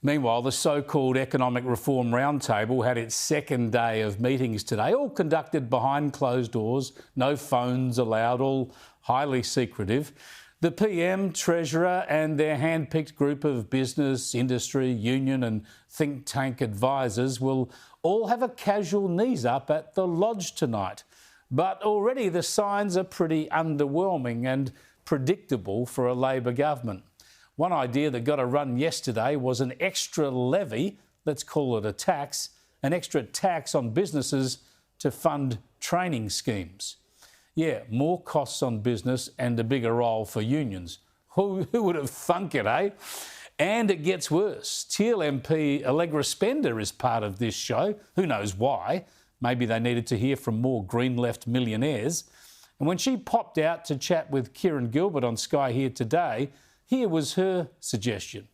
Meanwhile, the so-called Economic Reform Roundtable had its second day of meetings today, all conducted behind closed doors, no phones allowed, all highly secretive. The PM, Treasurer and their hand-picked group of business, industry, union and think tank advisors will all have a casual knees up at the Lodge tonight. But already the signs are pretty underwhelming and predictable for a Labor government. One idea that got a run yesterday was an extra levy, let's call it a tax, an extra tax on businesses to fund training schemes. Yeah, more costs on business and a bigger role for unions. Who would have thunk it, eh? And it gets worse. Teal MP Allegra Spender is part of this show. Who knows why? Maybe they needed to hear from more Green left millionaires. And when she popped out to chat with Kieran Gilbert on Sky Here today, here was her suggestion.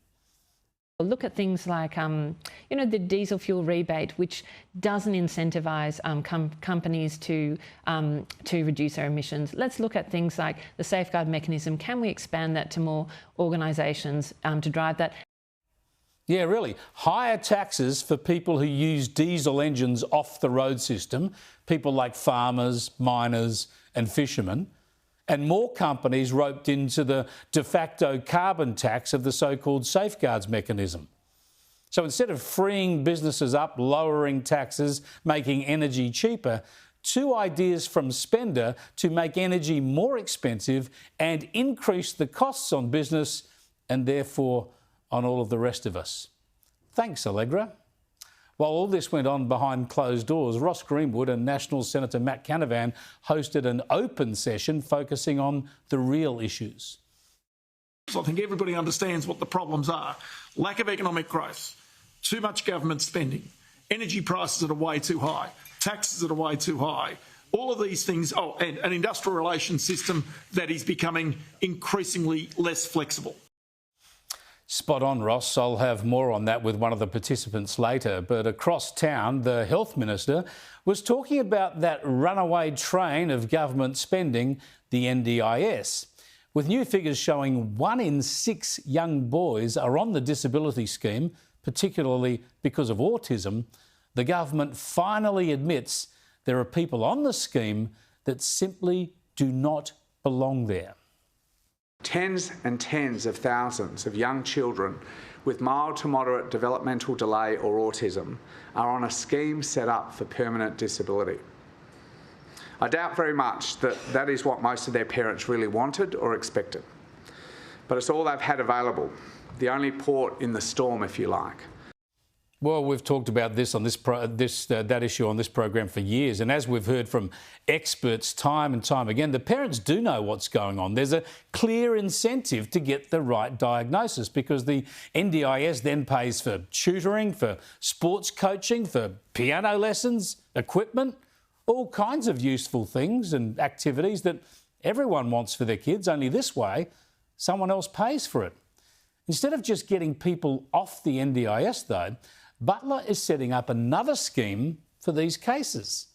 Look at things like, the diesel fuel rebate, which doesn't incentivise companies to reduce their emissions. Let's look at things like the safeguard mechanism. Can we expand that to more organisations to drive that? Yeah, really. Higher taxes for people who use diesel engines off the road system, people like farmers, miners and fishermen. And more companies roped into the de facto carbon tax of the so-called safeguards mechanism. So instead of freeing businesses up, lowering taxes, making energy cheaper, two ideas from Spender to make energy more expensive and increase the costs on business and therefore on all of the rest of us. Thanks, Allegra. While all this went on behind closed doors, Ross Greenwood and National Senator Matt Canavan hosted an open session focusing on the real issues. I think everybody understands what the problems are. Lack of economic growth, too much government spending, energy prices that are way too high, taxes that are way too high, all of these things, and an industrial relations system that is becoming increasingly less flexible. Spot on, Ross. I'll have more on that with one of the participants later. But across town, the Health Minister was talking about that runaway train of government spending, the NDIS. With new figures showing 1 in 6 young boys are on the disability scheme, particularly because of autism, the government finally admits there are people on the scheme that simply do not belong there. Tens and tens of thousands of young children with mild to moderate developmental delay or autism are on a scheme set up for permanent disability. I doubt very much that that is what most of their parents really wanted or expected. But it's all they've had available, the only port in the storm, if you like. Well, we've talked about this on that issue on this program for years, and as we've heard from experts time and time again, the parents do know what's going on. There's a clear incentive to get the right diagnosis because the NDIS then pays for tutoring, for sports coaching, for piano lessons, equipment, all kinds of useful things and activities that everyone wants for their kids, only this way someone else pays for it. Instead of just getting people off the NDIS, though, Butler is setting up another scheme for these cases.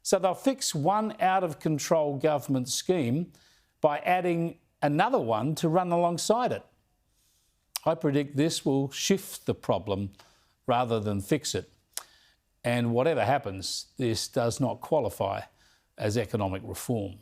So they'll fix one out-of-control government scheme by adding another one to run alongside it. I predict this will shift the problem rather than fix it. And whatever happens, this does not qualify as economic reform.